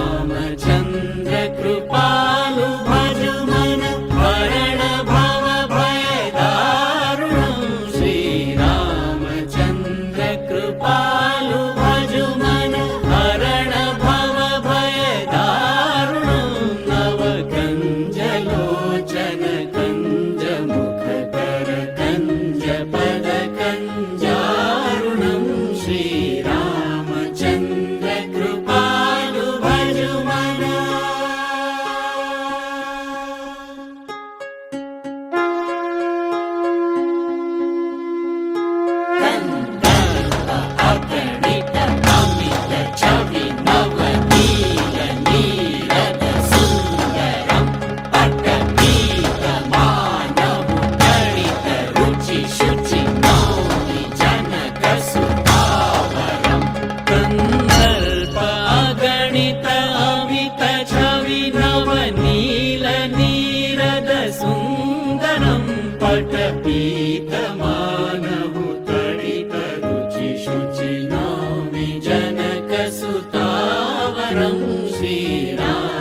श्रीरामचन्द्र कृपालु भजु मन हरण भव भय दारुणं श्रीरामचन्द्र कृपालु भजु मन हरण भव भय दारुणं नव कंज लोचन कंज मुख कर कंज पद कंजारुणं श्रीरामचन्द्र कृपालु भजु मन कंदर्प अगणित अमित छवि नवनील नीरद सुन्दरं पटगीत मानव गणित रुचि शुचि नौमि जनक सुतावरं कंदर्प अगणित अमित छवि नवनील नीरद सुन्दरं पटपीत मानव तडित रुचि शुचि नौमि जनक सुतावरं श्रीराम